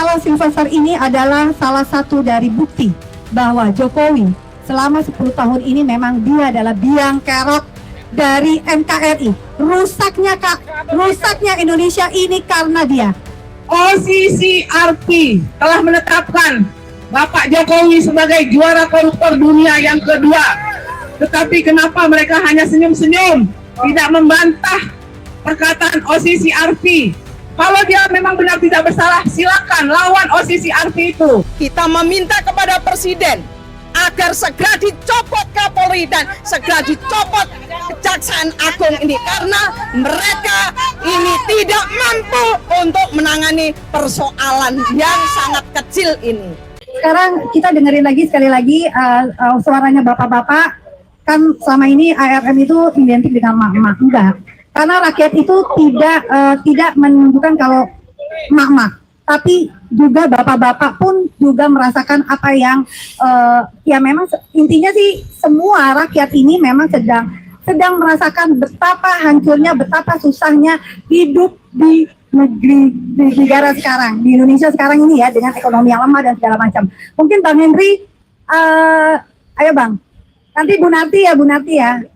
masalah Silvester ini adalah salah satu dari bukti bahwa Jokowi selama 10 tahun ini memang dia adalah biang kerok dari NKRI. Rusaknya Indonesia ini karena dia. OCCRP telah menetapkan Bapak Jokowi sebagai juara koruptor dunia yang kedua. Tetapi kenapa mereka hanya senyum-senyum, tidak membantah perkataan OCCRP? Kalau dia memang benar tidak bersalah, silakan lawan OCCRP itu. Kita meminta kepada Presiden agar segera dicopot Kapolri dan segera dicopot Kejaksaan Agung ini, karena mereka ini tidak mampu untuk menangani persoalan yang sangat kecil ini. Sekarang kita dengerin lagi sekali lagi suaranya bapak-bapak. Kan selama ini ARM itu identik dengan mak-mak, enggak. Karena rakyat itu tidak menunjukkan kalau mak-mak, tapi juga bapak-bapak pun juga merasakan apa yang ya memang intinya sih semua rakyat ini memang sedang merasakan betapa hancurnya, betapa susahnya hidup di negara sekarang, di Indonesia sekarang ini ya, dengan ekonomi yang lemah dan segala macam. Mungkin Bang Henry, ayo Bang, nanti Bu Narti ya.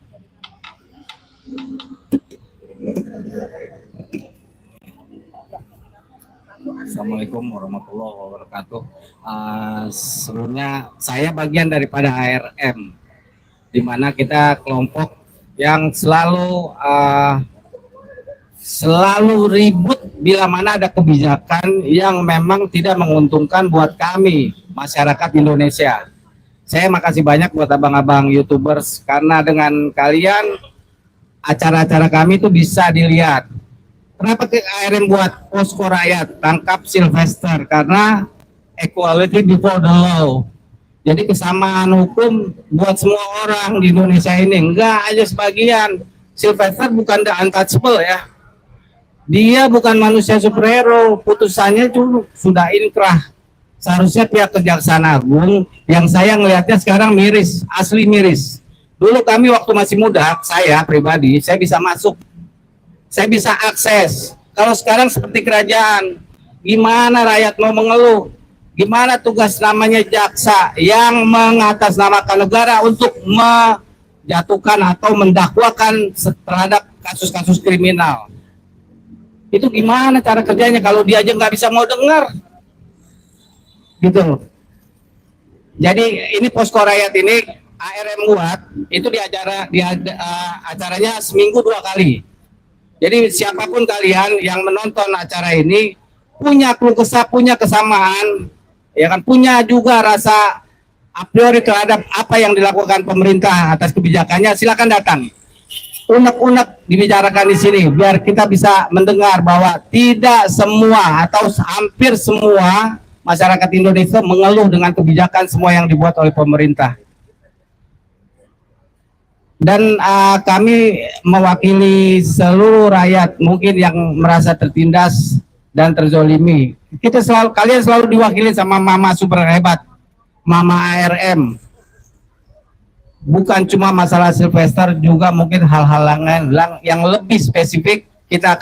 Assalamualaikum warahmatullahi wabarakatuh. Sebelumnya saya bagian daripada ARM, di mana kita kelompok yang selalu ribut bila mana ada kebijakan yang memang tidak menguntungkan buat kami masyarakat Indonesia. Saya makasih banyak buat abang-abang YouTubers, karena dengan kalian acara-acara kami itu bisa dilihat. Kenapa ARM buat posko rakyat tangkap Silvester? Karena equality before the law. Jadi kesamaan hukum buat semua orang di Indonesia ini, enggak aja sebagian. Silvester bukan the untouchable ya. Dia bukan manusia superhero, putusannya itu sudah inkrah. Seharusnya pihak Kejaksaan Agung, yang saya ngelihatnya sekarang miris, asli miris. Dulu kami waktu masih muda, saya pribadi, saya bisa masuk, saya bisa akses. Kalau sekarang seperti kerajaan, gimana rakyat mau mengeluh? Gimana tugas namanya jaksa yang mengatasnamakan negara untuk menjatuhkan atau mendakwakan terhadap kasus-kasus kriminal? Itu gimana cara kerjanya kalau dia aja nggak bisa mau dengar? Gitu. Jadi ini posko rakyat ini ARM buat itu di acaranya seminggu 2 kali. Jadi siapapun kalian yang menonton acara ini punya keluh kesah, punya kesamaan, ya kan, punya juga rasa a priori terhadap apa yang dilakukan pemerintah atas kebijakannya, silakan datang. Unek-unek dibicarakan di sini biar kita bisa mendengar bahwa tidak semua atau hampir semua masyarakat Indonesia mengeluh dengan kebijakan semua yang dibuat oleh pemerintah. Dan kami mewakili seluruh rakyat mungkin yang merasa tertindas dan terzolimi. Kalian selalu diwakili sama mama super hebat, mama ARM. Bukan cuma masalah Silvester, juga mungkin hal-hal yang lebih spesifik. Kita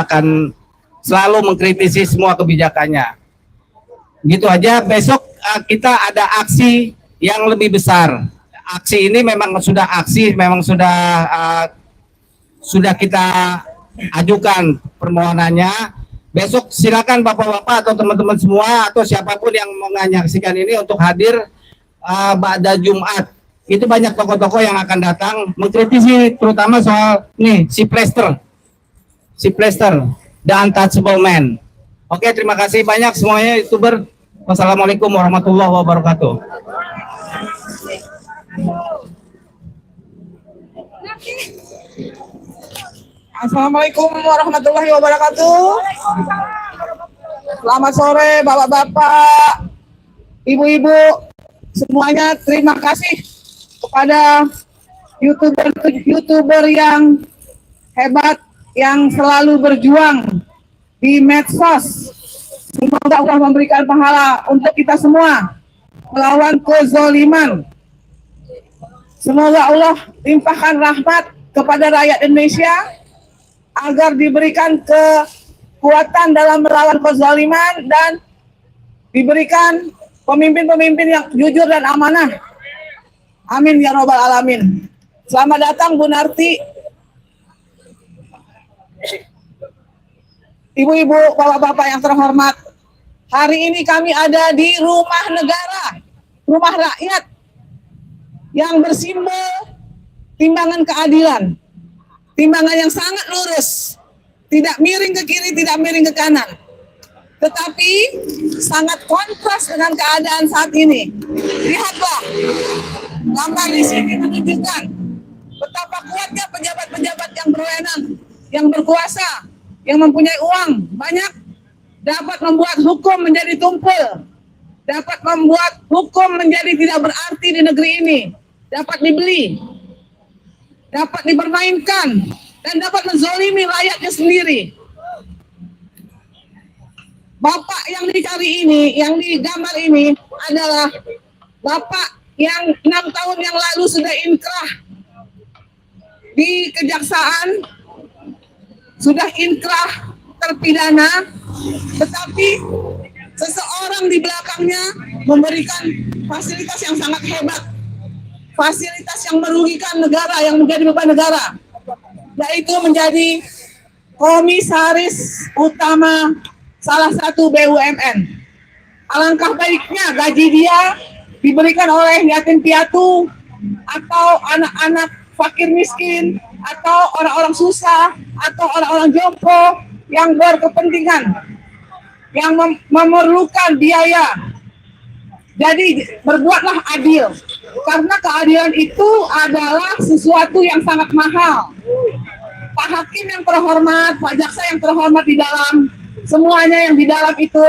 akan selalu mengkritisi semua kebijakannya. Gitu aja. Besok kita ada aksi yang lebih besar. Aksi ini memang sudah kita ajukan permohonannya. Besok silakan bapak-bapak atau teman-teman semua atau siapapun yang menyaksikan ini untuk hadir pada Jumat. Itu banyak tokoh-tokoh yang akan datang mengkritisi terutama soal si Plester, the untouchable man. Oke, terima kasih banyak semuanya YouTuber. Wassalamualaikum warahmatullahi wabarakatuh. Assalamualaikum warahmatullahi wabarakatuh. Selamat sore bapak-bapak, ibu-ibu, semuanya. Terima kasih kepada YouTuber yang hebat, yang selalu berjuang di medsos. Semoga Allah memberikan pahala untuk kita semua melawan kezaliman. Semoga Allah limpahkan rahmat kepada rakyat Indonesia agar diberikan kekuatan dalam melawan kezaliman, dan diberikan pemimpin-pemimpin yang jujur dan amanah. Amin ya robbal alamin. Selamat datang Bu Narti, ibu-ibu, bapak-bapak yang terhormat. Hari ini kami ada di rumah negara, rumah rakyat yang bersimbol timbangan keadilan. Timbangan yang sangat lurus, tidak miring ke kiri, tidak miring ke kanan. Tetapi sangat kontras dengan keadaan saat ini. Lihatlah, gambar di sini menunjukkan betapa kuatnya pejabat-pejabat yang berwenang, yang berkuasa, yang mempunyai uang banyak, dapat membuat hukum menjadi tumpul, dapat membuat hukum menjadi tidak berarti di negeri ini, dapat dibeli, dapat dipermainkan, dan dapat menzolimi rakyatnya sendiri. Bapak yang dicari ini, yang digambar ini adalah bapak yang 6 tahun yang lalu sudah inkrah di kejaksaan, sudah inkrah terpidana, tetapi seseorang di belakangnya memberikan fasilitas yang sangat hebat, fasilitas yang merugikan negara, yang menjadi beban negara, yaitu menjadi komisaris utama salah satu BUMN. Alangkah baiknya gaji dia diberikan oleh yatim piatu atau anak-anak fakir miskin atau orang-orang susah atau orang-orang jompo yang berkepentingan, yang memerlukan biaya. Jadi berbuatlah adil, karena keadilan itu adalah sesuatu yang sangat mahal. Pak Hakim yang terhormat, Pak Jaksa yang terhormat di dalam, semuanya yang di dalam itu,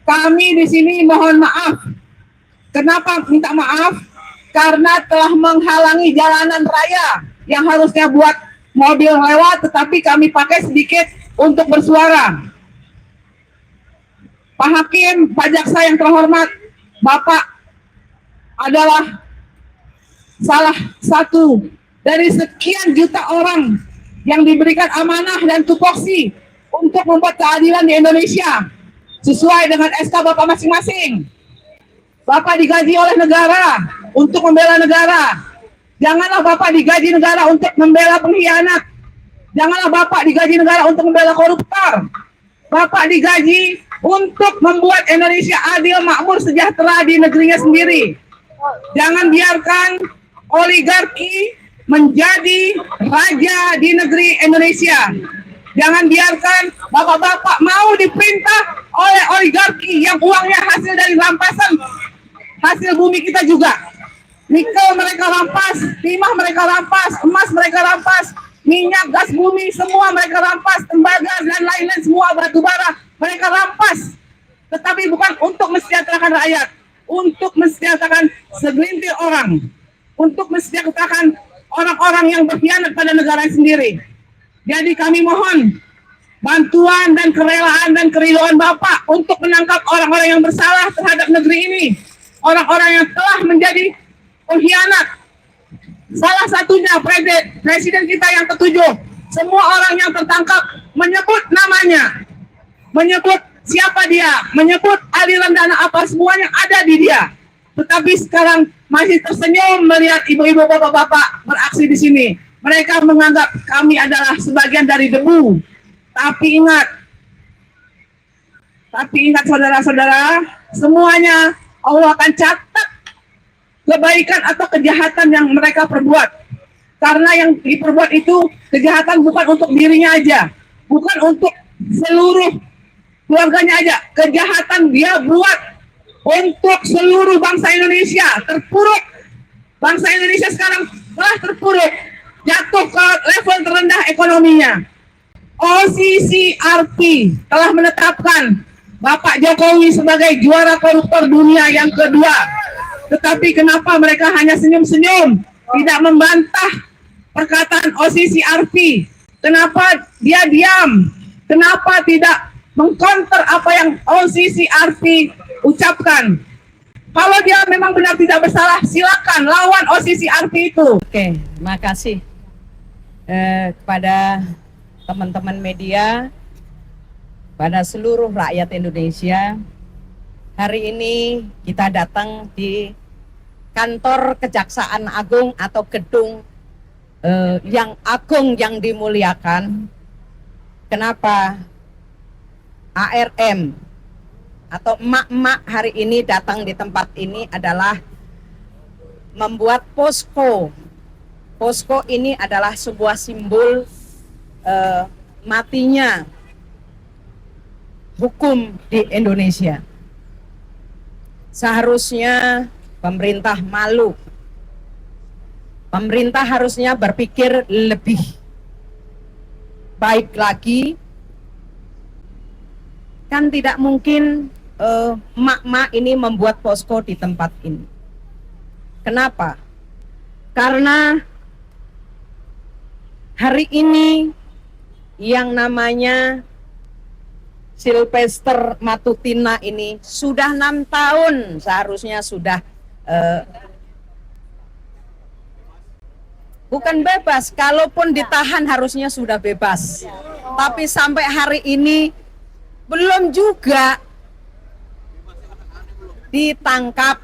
kami di sini mohon maaf. Kenapa minta maaf? Karena telah menghalangi jalanan raya yang harusnya buat mobil lewat, tetapi kami pakai sedikit untuk bersuara. Pak Hakim, Pak Jaksa yang terhormat, Bapak adalah salah satu dari sekian juta orang yang diberikan amanah dan tupoksi untuk membuat keadilan di Indonesia sesuai dengan SK Bapak masing-masing. Bapak digaji oleh negara untuk membela negara. Janganlah Bapak digaji negara untuk membela pengkhianat. Janganlah Bapak digaji negara untuk membela koruptor. Bapak digaji untuk membuat Indonesia adil, makmur, sejahtera di negerinya sendiri. Jangan biarkan oligarki menjadi raja di negeri Indonesia. Jangan biarkan bapak-bapak mau diperintah oleh oligarki yang uangnya hasil dari rampasan hasil bumi kita juga. Nikel mereka rampas, timah mereka rampas, emas mereka rampas, minyak, gas bumi semua mereka rampas, tembaga dan lain-lain semua, batu bara mereka rampas. Tetapi bukan untuk mensejahterakan rakyat, untuk mensejahterakan segelintir orang, untuk mensejahterakan orang-orang yang berkhianat pada negara sendiri. Jadi kami mohon bantuan dan kerelaan dan keridhaan Bapak untuk menangkap orang-orang yang bersalah terhadap negeri ini. Orang-orang yang telah menjadi pengkhianat. Salah satunya presiden kita yang ke-7. Semua orang yang tertangkap menyebut namanya. Menyebut siapa dia. Menyebut aliran dana apa, semuanya ada di dia. Tetapi sekarang masih tersenyum melihat ibu-ibu, bapak-bapak beraksi di sini. Mereka menganggap kami adalah sebagian dari debu. Tapi ingat saudara-saudara, semuanya Allah akan catat kebaikan atau kejahatan yang mereka perbuat. Karena yang diperbuat itu kejahatan bukan untuk dirinya aja, bukan untuk seluruh keluarganya aja. Kejahatan dia buat untuk seluruh bangsa Indonesia. Terpuruk. Bangsa Indonesia sekarang telah terpuruk, jatuh ke level terendah ekonominya. OCCRP telah menetapkan Bapak Jokowi sebagai juara koruptor dunia yang kedua. Tetapi kenapa mereka hanya senyum-senyum, tidak membantah perkataan OCCRP? Kenapa dia diam? Kenapa tidak mengcounter apa yang OCCRP ucapkan? Kalau dia memang benar tidak bersalah, silakan lawan OCCRP itu. Oke, terima kasih kepada teman-teman media pada seluruh rakyat Indonesia. Hari ini kita datang di kantor Kejaksaan Agung atau gedung yang agung yang dimuliakan. Kenapa ARM atau emak-emak hari ini datang di tempat ini adalah membuat posko. Posko ini adalah sebuah simbol matinya hukum di Indonesia. Seharusnya pemerintah malu. Pemerintah harusnya berpikir lebih baik lagi. Kan tidak mungkin emak-emak ini membuat posko di tempat ini. Kenapa? Karena hari ini yang namanya Sylvester Matutina ini sudah 6 tahun seharusnya sudah bukan bebas, kalaupun ditahan harusnya sudah bebas. Tapi sampai hari ini belum juga ditangkap.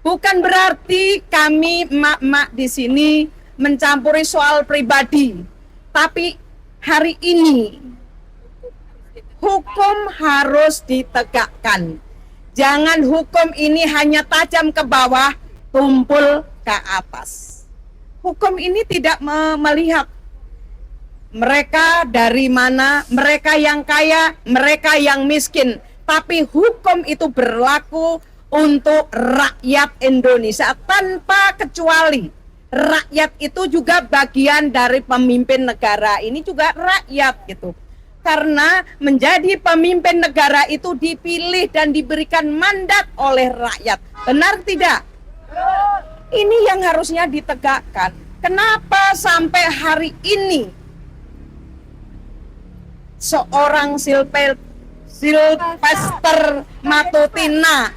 Bukan berarti kami emak-emak di sini mencampuri soal pribadi, tapi hari ini hukum harus ditegakkan. Jangan hukum ini hanya tajam ke bawah, tumpul ke atas. Hukum ini tidak melihat mereka dari mana, mereka yang kaya, mereka yang miskin. Tapi hukum itu berlaku untuk rakyat Indonesia tanpa kecuali. Rakyat itu juga bagian dari pemimpin negara, ini juga rakyat gitu. Karena menjadi pemimpin negara itu dipilih dan diberikan mandat oleh rakyat. Benar tidak? Ini yang harusnya ditegakkan. Kenapa sampai hari ini seorang Sylvester Matutina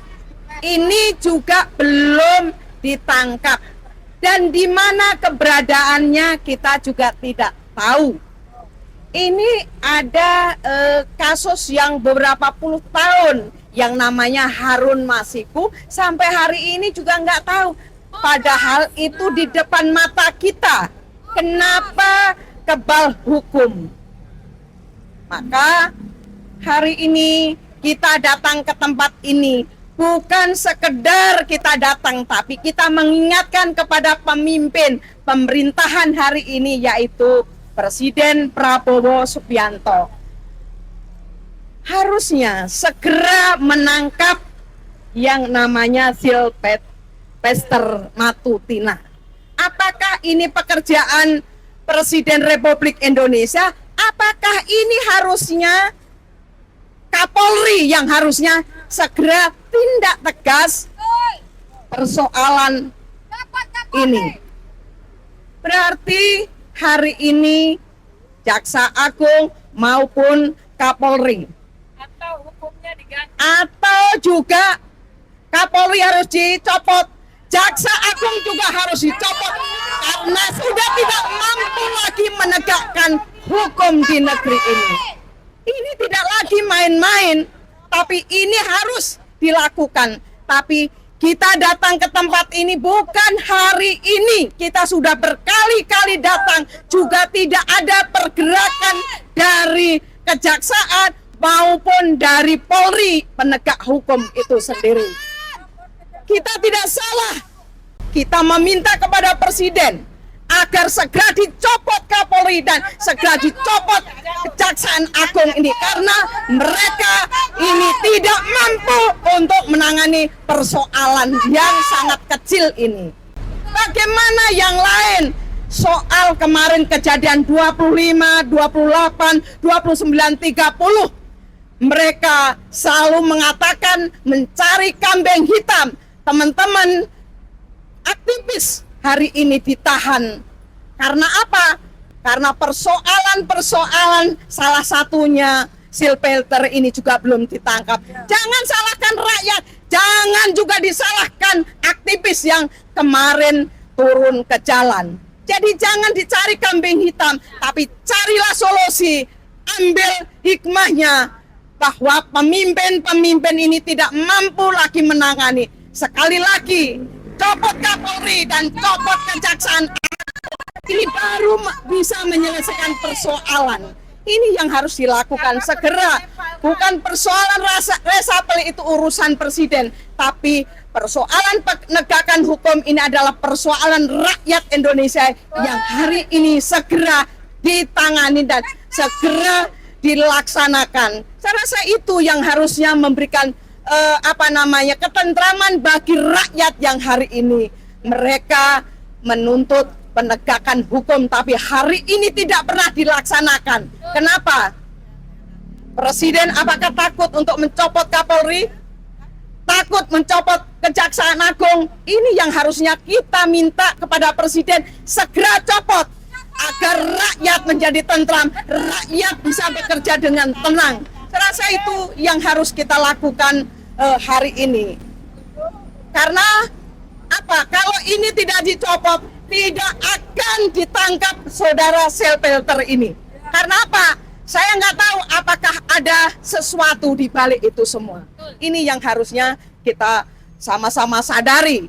ini juga belum ditangkap? Dan di mana keberadaannya kita juga tidak tahu. Ini ada kasus yang beberapa puluh tahun yang namanya Harun Masiku sampai hari ini juga nggak tahu. Padahal itu di depan mata kita. Kenapa kebal hukum? Maka hari ini kita datang ke tempat ini bukan sekedar kita datang, tapi kita mengingatkan kepada pemimpin pemerintahan hari ini yaitu Presiden Prabowo Subianto harusnya segera menangkap yang namanya Sylvester Matutina. Apakah ini pekerjaan Presiden Republik Indonesia? Apakah ini harusnya Kapolri yang harusnya segera tindak tegas persoalan ini? Berarti hari ini Jaksa Agung maupun Kapolri atau hukumnya diganti, atau juga Kapolri harus dicopot, Jaksa Agung juga harus dicopot karena sudah tidak mampu lagi menegakkan hukum di negeri ini. Ini tidak lagi main-main, tapi ini harus dilakukan. Tapi kita datang ke tempat ini bukan hari ini. Kita sudah berkali-kali datang. Juga tidak ada pergerakan dari kejaksaan maupun dari Polri penegak hukum itu sendiri. Kita tidak salah. Kita meminta kepada Presiden agar segera dicopot Kapolri dan segera dicopot Kejaksaan Agung ini karena mereka ini tidak mampu untuk menangani persoalan yang sangat kecil ini. Bagaimana yang lain? Soal kemarin kejadian 25, 28, 29, 30 mereka selalu mengatakan mencari kambing hitam. Teman-teman aktivis hari ini ditahan. Karena apa? Karena persoalan-persoalan salah satunya Sylvester ini juga belum ditangkap. Jangan salahkan rakyat, jangan juga disalahkan aktivis yang kemarin turun ke jalan. Jadi jangan dicari kambing hitam, tapi carilah solusi ambil hikmahnya bahwa pemimpin-pemimpin ini tidak mampu lagi menangani. Sekali lagi, copot Kapolri dan copot Kejaksaan ini baru bisa menyelesaikan persoalan. Ini yang harus dilakukan segera. Bukan persoalan resapel itu urusan presiden, tapi persoalan penegakan hukum ini adalah persoalan rakyat Indonesia yang hari ini segera ditangani dan segera dilaksanakan. Saya rasa itu yang harusnya memberikan ketentraman bagi rakyat yang hari ini mereka menuntut penegakan hukum, tapi hari ini tidak pernah dilaksanakan. Kenapa? Presiden apakah takut untuk mencopot Kapolri? Takut mencopot Kejaksaan Agung? Ini yang harusnya kita minta kepada Presiden segera copot agar rakyat menjadi tentram, rakyat bisa bekerja dengan tenang. Saya rasa itu yang harus kita lakukan hari ini. Karena apa? Kalau ini tidak dicopot, tidak akan ditangkap saudara Selpelter ini. Karena apa? Saya nggak tahu apakah ada sesuatu di balik itu semua. Ini yang harusnya kita sama-sama sadari.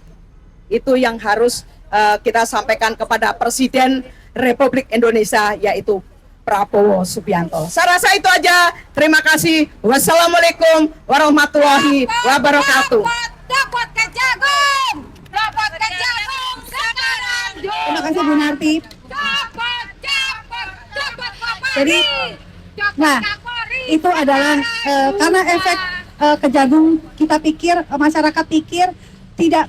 Itu yang harus kita sampaikan kepada Presiden Republik Indonesia, yaitu Prabowo Subianto. Saya rasa itu aja. Terima kasih. Wassalamualaikum warahmatullahi wabarakatuh. Copot Kejagung! Copot Kejagung sekarang! Terima kasih Bu Narti. Copot Kapolri! Jadi, Copot nah, Kapolri! itu adalah karena efek Kejagung, kita pikir, masyarakat pikir tidak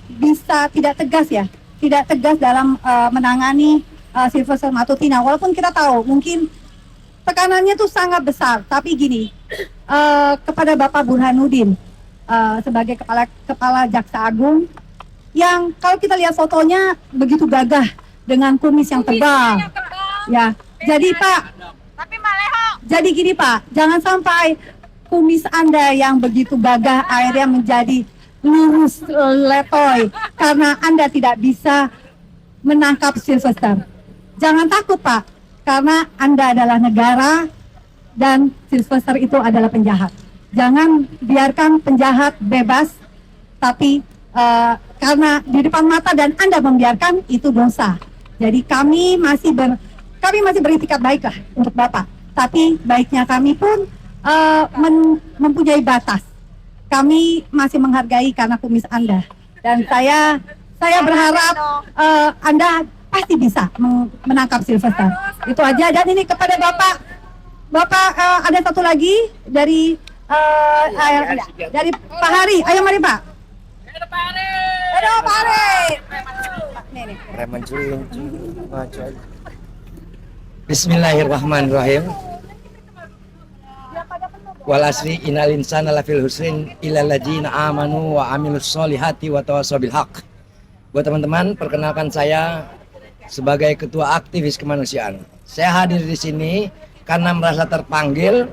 tegas ya, tidak tegas dalam menangani Sylvester Matutina. Walaupun kita tahu mungkin tekanannya tuh sangat besar, tapi gini, kepada Bapak Burhanuddin sebagai kepala Jaksa Agung, yang kalau kita lihat fotonya begitu gagah dengan kumis yang tebal, ya. Jadi Pak, Tapi Maleho! jadi gini Pak, jangan sampai kumis Anda yang begitu gagah akhirnya menjadi lurus letoy karena Anda tidak bisa menangkap Sylvester. Jangan takut Pak, karena Anda adalah negara dan Sylvester itu adalah penjahat. Jangan biarkan penjahat bebas, tapi karena di depan mata dan Anda membiarkan, itu dosa. Jadi kami masih beritikat baik lah untuk Bapak. Tapi baiknya kami pun mempunyai batas. Kami masih menghargai karena kumis Anda. Dan saya berharap Anda pasti bisa menangkap Sylvester. Itu aja. Dan ini kepada Bapak ada satu lagi dari Pak Hari. Ayo mari Pak. Aduh Pak Hari. Nih. Bismillahirrahmanirrahim. Wal asri innal insana lafil husrin illal ladzina amanu wa amilus solihati wa tawassaw bil haq. Buat teman-teman, perkenalkan saya sebagai ketua aktivis kemanusiaan. Saya hadir di sini karena merasa terpanggil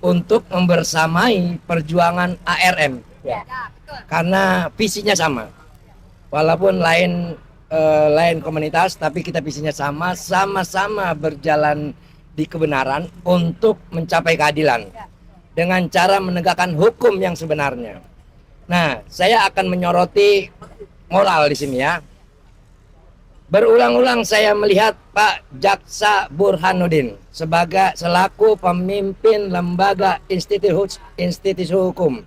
untuk membersamai perjuangan ARM. Karena visinya sama. Walaupun lain komunitas, tapi kita visinya sama-sama berjalan di kebenaran untuk mencapai keadilan dengan cara menegakkan hukum yang sebenarnya. Nah, saya akan menyoroti moral di sini ya. Berulang-ulang saya melihat Pak Jaksa Burhanuddin selaku pemimpin lembaga institusi hukum.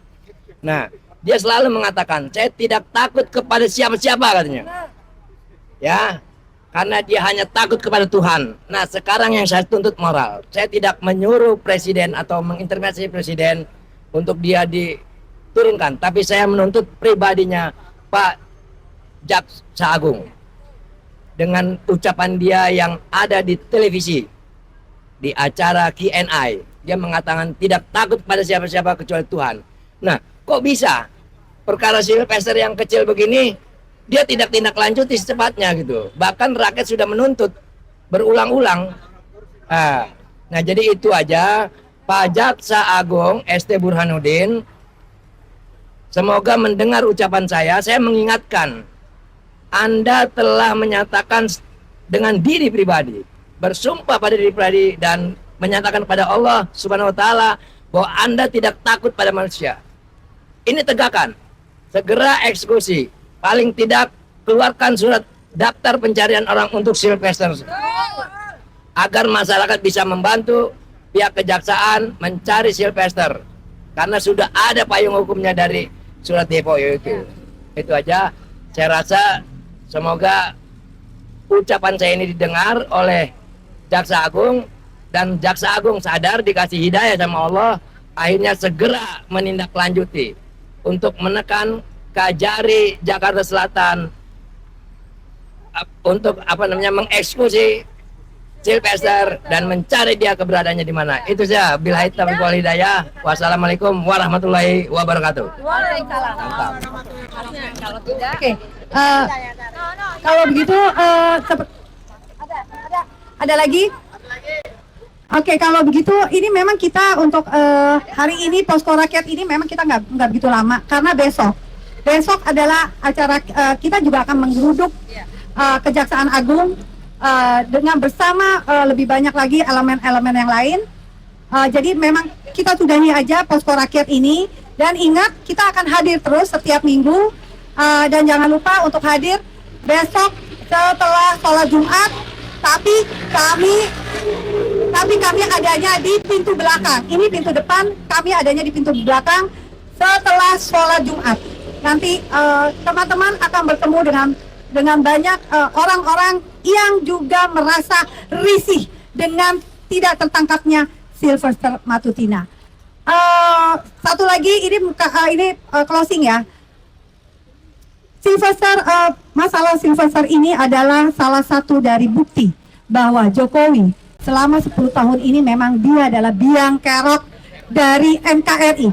Nah, dia selalu mengatakan, saya tidak takut kepada siapa-siapa katanya. Ya, karena dia hanya takut kepada Tuhan. Nah, sekarang yang saya tuntut moral. Saya tidak menyuruh presiden atau mengintervensi presiden untuk dia diturunkan, tapi saya menuntut pribadinya Pak Jaksa Agung. Dengan ucapan dia yang ada di televisi, di acara Q&A, dia mengatakan tidak takut pada siapa-siapa kecuali Tuhan. Nah, kok bisa perkara Sylvester yang kecil begini dia tidak tindak lanjuti secepatnya gitu? Bahkan rakyat sudah menuntut berulang-ulang. Nah, jadi itu aja Pak Jaksa Agung ST Burhanuddin. Semoga mendengar ucapan saya mengingatkan, Anda telah menyatakan dengan diri pribadi, bersumpah pada diri pribadi dan menyatakan kepada Allah Subhanahu wa taala bahwa Anda tidak takut pada manusia. Ini tegakkan. Segera eksekusi. Paling tidak keluarkan surat daftar pencarian orang untuk Sylvester. Agar masyarakat bisa membantu pihak kejaksaan mencari Sylvester. Karena sudah ada payung hukumnya dari surat depo itu. Itu aja. Saya rasa semoga ucapan saya ini didengar oleh Jaksa Agung, dan Jaksa Agung sadar dikasih hidayah sama Allah, akhirnya segera menindaklanjuti untuk menekan Kajari Jakarta Selatan untuk mengeksekusi Sylvester dan mencari dia keberadaannya di mana. Itu saja. Billahi taufiq wal hidayah. Wassalamualaikum warahmatullahi wabarakatuh. Mantap. Oke, kalau begitu ada lagi? Oke, kalau begitu ini memang kita untuk hari ini Posko Rakyat ini memang kita nggak begitu lama karena besok adalah acara kita juga akan menggeruduk Kejaksaan Agung dengan bersama lebih banyak lagi elemen-elemen yang lain. Jadi memang kita sudahi aja Posko Rakyat ini, dan ingat kita akan hadir terus setiap minggu, dan jangan lupa untuk hadir besok setelah sholat Jumat. Tapi kami adanya di pintu belakang. Ini pintu depan, kami adanya di pintu belakang setelah sholat Jumat. Nanti teman-teman akan bertemu dengan banyak orang-orang yang juga merasa risih dengan tidak tertangkapnya Sylvester Matutina. Satu lagi, ini closing ya. Masalah Sylvester ini adalah salah satu dari bukti bahwa Jokowi selama 10 tahun ini memang dia adalah biang kerok dari NKRI.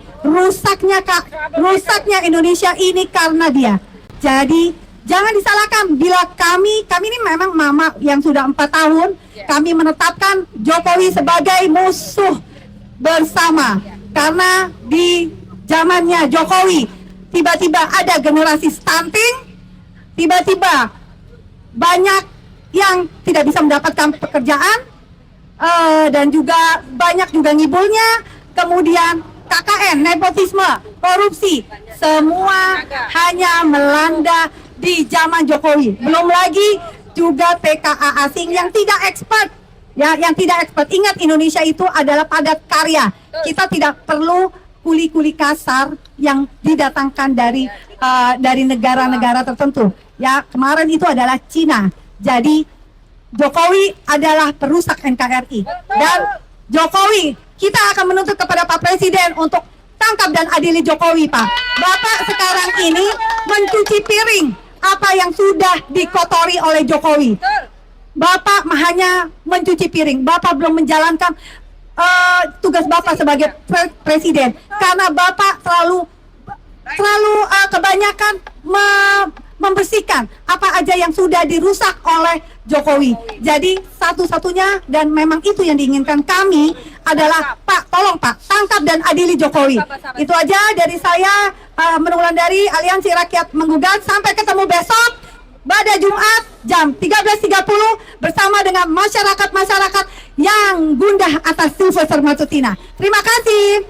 Rusaknya Indonesia ini karena dia. Jadi jangan disalahkan bila kami ini memang mama yang sudah 4 tahun, kami menetapkan Jokowi sebagai musuh bersama. Karena di zamannya Jokowi tiba-tiba ada generasi stunting, tiba-tiba banyak yang tidak bisa mendapatkan pekerjaan, dan juga banyak juga ngibulnya, kemudian KKN, nepotisme, korupsi, semua hanya melanda di zaman Jokowi. Belum lagi juga TKA asing yang tidak expert, ya, yang tidak expert. Ingat, Indonesia itu adalah padat karya. Kita tidak perlu kuli-kuli kasar yang didatangkan dari negara-negara tertentu. Ya, kemarin itu adalah Cina. Jadi Jokowi adalah perusak NKRI. Dan Jokowi, kita akan menuntut kepada Pak Presiden untuk tangkap dan adili Jokowi, Pak. Bapak sekarang ini mencuci piring apa yang sudah dikotori oleh Jokowi. Bapak hanya mencuci piring. Bapak belum menjalankan tugas Bapak sebagai presiden, karena Bapak selalu kebanyakan membersihkan apa aja yang sudah dirusak oleh Jokowi. Jadi satu-satunya, dan memang itu yang diinginkan kami, adalah Pak, tolong Pak, tangkap dan adili Jokowi. Itu aja dari saya, Menunggulan dari Aliansi Rakyat Menggugat. Sampai ketemu besok pada Jumat jam 13.30 bersama dengan masyarakat yang gundah atas Sylvester Matutina. Terima kasih.